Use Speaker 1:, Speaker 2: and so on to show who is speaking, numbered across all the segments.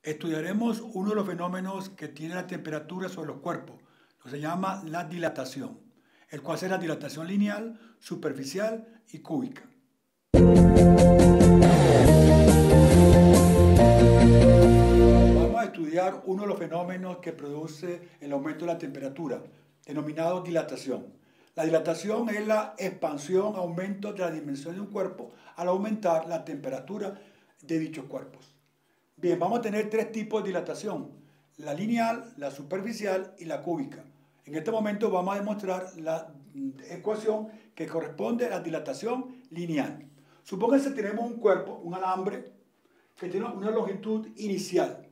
Speaker 1: Estudiaremos uno de los fenómenos que tiene la temperatura sobre los cuerpos, lo que se llama la dilatación, el cual será dilatación lineal, superficial y cúbica. Vamos a estudiar uno de los fenómenos que produce el aumento de la temperatura, denominado dilatación. La dilatación es la expansión, aumento de la dimensión de un cuerpo al aumentar la temperatura de dichos cuerpos. Bien, vamos a tener tres tipos de dilatación: la lineal, la superficial y la cúbica. En este momento vamos a demostrar la ecuación que corresponde a la dilatación lineal. Supónganse que tenemos un cuerpo, un alambre, que tiene una longitud inicial.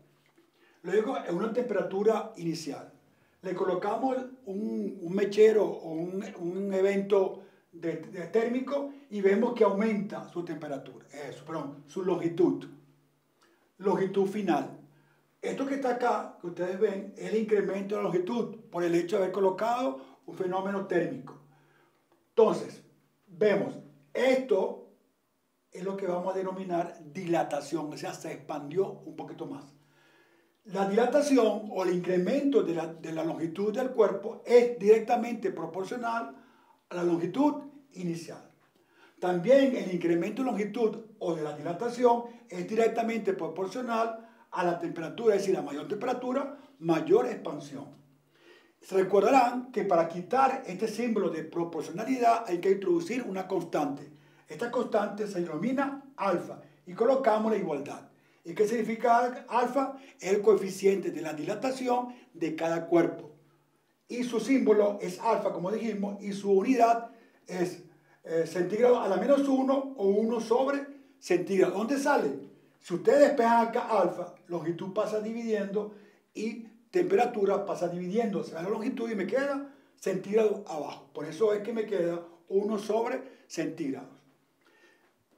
Speaker 1: Luego, en una temperatura inicial, le colocamos un mechero o un evento térmico y vemos que aumenta su temperatura, su longitud. Longitud final. Esto que está acá, que ustedes ven, es el incremento de la longitud por el hecho de haber colocado un fenómeno térmico. Entonces, vemos, esto es lo que vamos a denominar dilatación, o sea, se expandió un poquito más. La dilatación o el incremento de la longitud del cuerpo es directamente proporcional a la longitud inicial. También el incremento de longitud o de la dilatación es directamente proporcional a la temperatura, es decir, a mayor temperatura, mayor expansión. Se recordarán que para quitar este símbolo de proporcionalidad hay que introducir una constante. Esta constante se denomina alfa y colocamos la igualdad. ¿Y qué significa alfa? Es el coeficiente de la dilatación de cada cuerpo. Y su símbolo es alfa, como dijimos, y su unidad es centígrado a la menos 1 o 1 sobre centígrado. ¿Dónde sale? Si ustedes despejan acá alfa, longitud pasa dividiendo y temperatura pasa dividiendo. Se va la longitud y me queda centígrado abajo. Por eso es que me queda 1 sobre centígrados.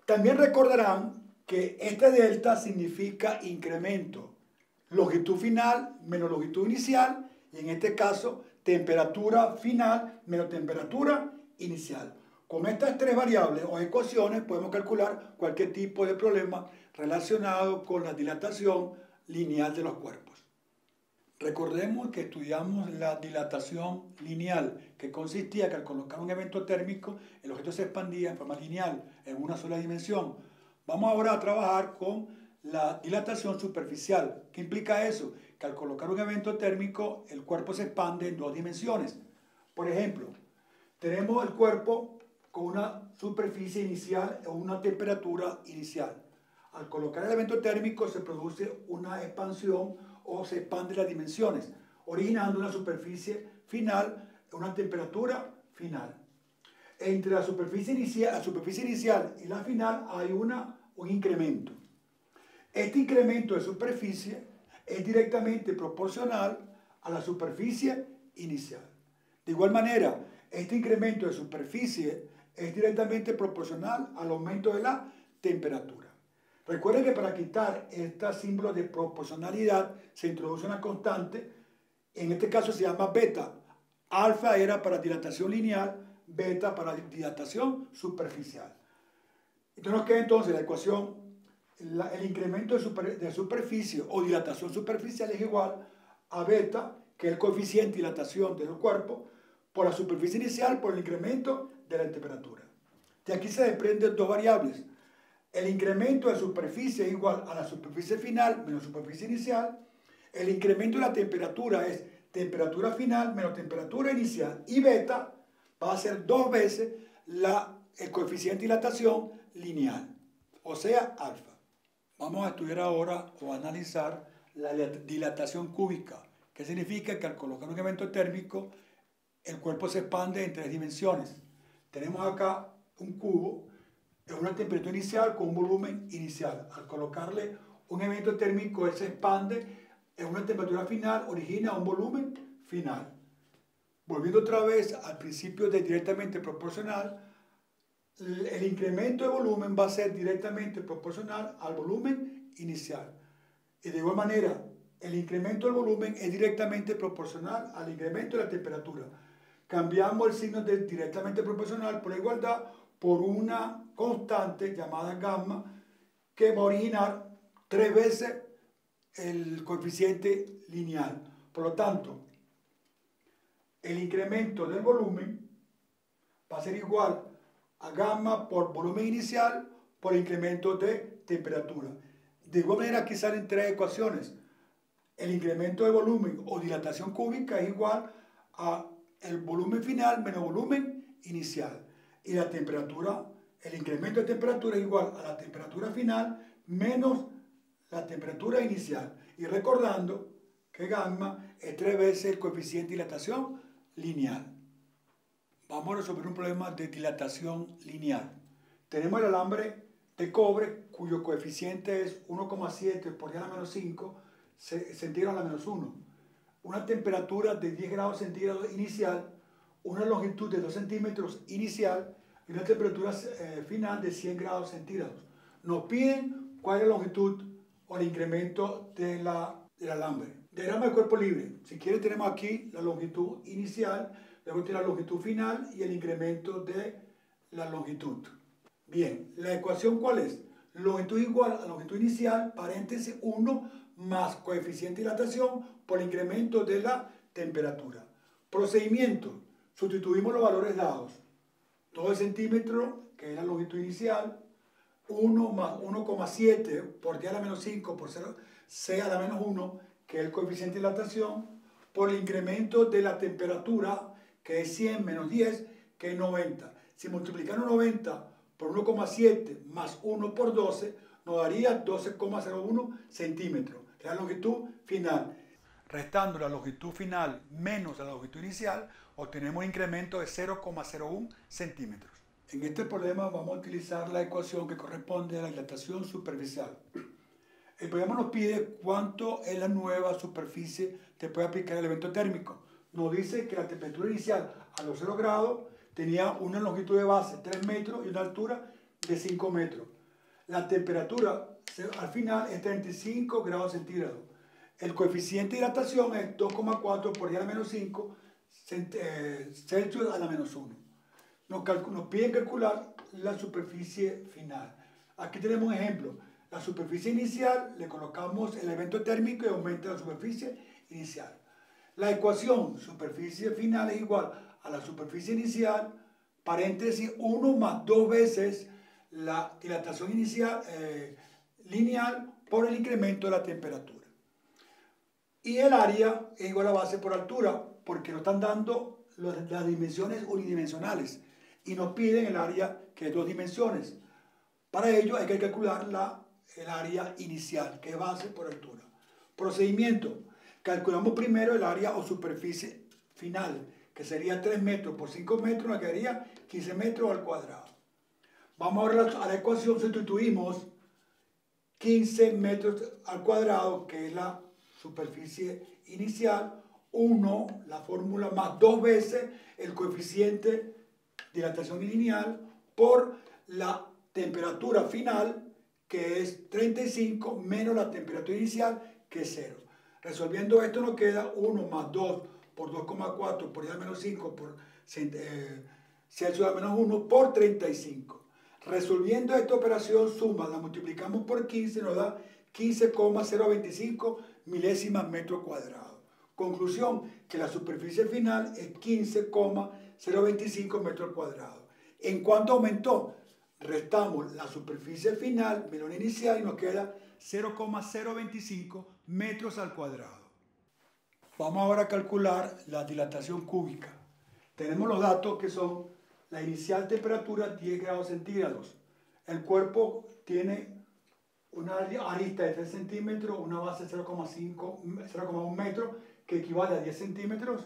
Speaker 1: También recordarán que este delta significa incremento. Longitud final menos longitud inicial, y en este caso temperatura final menos temperatura inicial. Con estas tres variables o ecuaciones podemos calcular cualquier tipo de problema relacionado con la dilatación lineal de los cuerpos. Recordemos que estudiamos la dilatación lineal, que consistía que al colocar un evento térmico, el objeto se expandía en forma lineal, en una sola dimensión. Vamos ahora a trabajar con la dilatación superficial. ¿Qué implica eso? Que al colocar un evento térmico, el cuerpo se expande en dos dimensiones. Por ejemplo, tenemos el cuerpo con una superficie inicial o una temperatura inicial. Al colocar el evento térmico se produce una expansión o se expanden las dimensiones, originando una superficie final, una temperatura final. Entre la superficie inicial y la final hay un incremento. Este incremento de superficie es directamente proporcional a la superficie inicial. De igual manera, este incremento de superficie es directamente proporcional al aumento de la temperatura. Recuerden que para quitar este símbolo de proporcionalidad se introduce una constante, en este caso se llama beta. Alfa era para dilatación lineal, beta para dilatación superficial. Entonces nos queda entonces la ecuación, el incremento de superficie o dilatación superficial es igual a beta, que es el coeficiente de dilatación del cuerpo, por la superficie inicial por el incremento de la temperatura. De aquí se desprenden dos variables. El incremento de superficie es igual a la superficie final menos superficie inicial. El incremento de la temperatura es temperatura final menos temperatura inicial. Y beta va a ser 2 veces el coeficiente de dilatación lineal, o sea, alfa. Vamos a estudiar ahora o analizar la dilatación cúbica, que significa que al colocar un evento térmico, el cuerpo se expande en 3 dimensiones. Tenemos acá un cubo en una temperatura inicial con un volumen inicial. Al colocarle un evento térmico, él se expande en una temperatura final, origina un volumen final. Volviendo otra vez al principio de directamente proporcional, el incremento de volumen va a ser directamente proporcional al volumen inicial. Y de igual manera, el incremento del volumen es directamente proporcional al incremento de la temperatura. Cambiamos el signo de directamente proporcional por igualdad por una constante llamada gamma que va a originar 3 veces el coeficiente lineal. Por lo tanto, el incremento del volumen va a ser igual a gamma por volumen inicial por incremento de temperatura. De igual manera, aquí salen tres ecuaciones. El incremento de volumen o dilatación cúbica es igual a el volumen final menos volumen inicial. Y la temperatura, el incremento de temperatura es igual a la temperatura final menos la temperatura inicial. Y recordando que gamma es 3 veces el coeficiente de dilatación lineal. Vamos a resolver un problema de dilatación lineal. Tenemos el alambre de cobre cuyo coeficiente es 1,7 por 10 a la menos 5 centígrados a la menos 1. Una temperatura de 10 grados centígrados inicial, una longitud de 2 centímetros inicial y una temperatura final de 100 grados centígrados. Nos piden cuál es la longitud o el incremento del alambre. Diagrama de cuerpo libre. Si quieren tenemos aquí la longitud inicial, luego tiene la longitud final y el incremento de la longitud. Bien, ¿la ecuación cuál es? Longitud igual a longitud inicial, paréntesis 1 más coeficiente de dilatación por el incremento de la temperatura. Procedimiento. Sustituimos los valores dados. 2 centímetros, que es la longitud inicial, 1 más 1,7 por 10 a la menos 5 por 6 a la menos 1, que es el coeficiente de dilatación, por el incremento de la temperatura, que es 100 menos 10, que es 90. Si multiplicamos 90 por 1,7 más 1 por 12, nos daría 12,01 centímetros, que es la longitud final. Restando la longitud final menos la longitud inicial, obtenemos un incremento de 0,01 centímetros. En este problema vamos a utilizar la ecuación que corresponde a la dilatación superficial. El problema nos pide cuánto es la nueva superficie que puede aplicar el evento térmico. Nos dice que la temperatura inicial a los 0 grados tenía una longitud de base 3 metros y una altura de 5 metros. La temperatura al final es 35 grados centígrados. El coeficiente de dilatación es 2,4 por 10 a la menos 5 Celsius a la menos 1. Nos piden calcular la superficie final. Aquí tenemos un ejemplo. La superficie inicial, le colocamos el evento térmico y aumenta la superficie inicial. La ecuación superficie final es igual a la superficie inicial, paréntesis 1 más 2 veces la dilatación inicial lineal por el incremento de la temperatura. Y el área es igual a base por altura, porque nos están dando las dimensiones unidimensionales y nos piden el área que es 2 dimensiones. Para ello hay que calcular el área inicial, que es base por altura. Procedimiento. Calculamos primero el área o superficie final, que sería 3 metros por 5 metros, nos quedaría 15 metros al cuadrado. Vamos ahora a la ecuación, sustituimos 15 metros al cuadrado, que es la superficie inicial, 1, la fórmula, más 2 veces el coeficiente de dilatación lineal por la temperatura final, que es 35, menos la temperatura inicial, que es 0. Resolviendo esto nos queda 1 más 2 por 2,4 por 10 a menos 5 por Celsius a menos 1 por 35. Resolviendo esta operación suma, la multiplicamos por 15, nos da 15,025 milésimas metro cuadrado. Conclusión, que la superficie final es 15,025 metros cuadrados. ¿En cuánto aumentó? Restamos la superficie final menos la inicial y nos queda 0,025 metros al cuadrado. Vamos ahora a calcular la dilatación cúbica. Tenemos los datos que son la inicial temperatura 10 grados centígrados. El cuerpo tiene una arista de 3 centímetros, una base de 0,1 metro que equivale a 10 centímetros,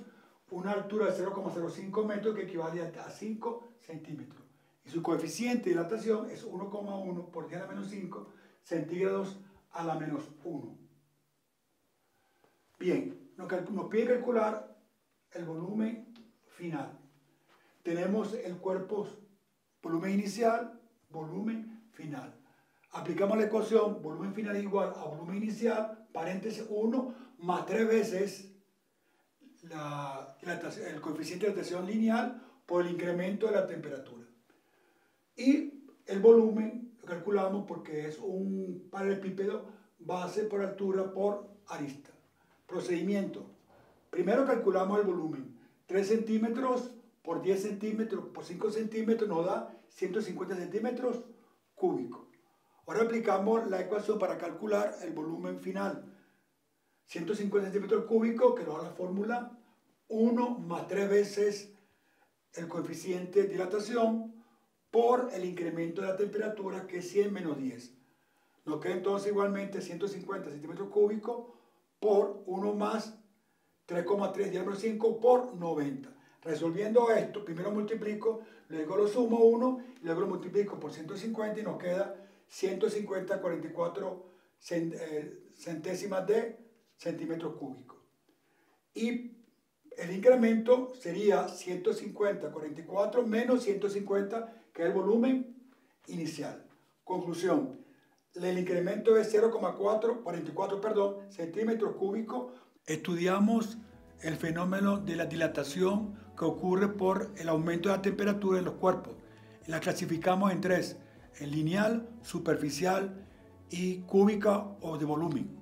Speaker 1: una altura de 0,05 metros que equivale a 5 centímetros. Y su coeficiente de dilatación es 1,1 por 10 a la menos 5 centígrados a la menos 1. Bien, nos pide calcular el volumen final. Tenemos el cuerpo, volumen inicial, volumen final. Aplicamos la ecuación, volumen final es igual a volumen inicial, paréntesis 1, más 3 veces el coeficiente de dilatación lineal por el incremento de la temperatura. Y el volumen lo calculamos porque es un paralelepípedo base por altura por aristas. Procedimiento. Primero calculamos el volumen. 3 centímetros por 10 centímetros por 5 centímetros nos da 150 centímetros cúbicos. Ahora aplicamos la ecuación para calcular el volumen final. 150 centímetros cúbicos, que nos da la fórmula 1 más 3 veces el coeficiente de dilatación por el incremento de la temperatura, que es 100 menos 10. Nos queda entonces igualmente 150 centímetros cúbicos por 1 más 3,3 diámetro 5 por 90. Resolviendo esto, primero multiplico, luego lo sumo 1, y luego lo multiplico por 150 y nos queda 150,44 centésimas de centímetros cúbicos. Y el incremento sería 150,44 menos 150, que es el volumen inicial. Conclusión. El incremento es 0,44 centímetros cúbicos. Estudiamos el fenómeno de la dilatación que ocurre por el aumento de la temperatura en los cuerpos. La clasificamos en tres: en lineal, superficial y cúbica o de volumen.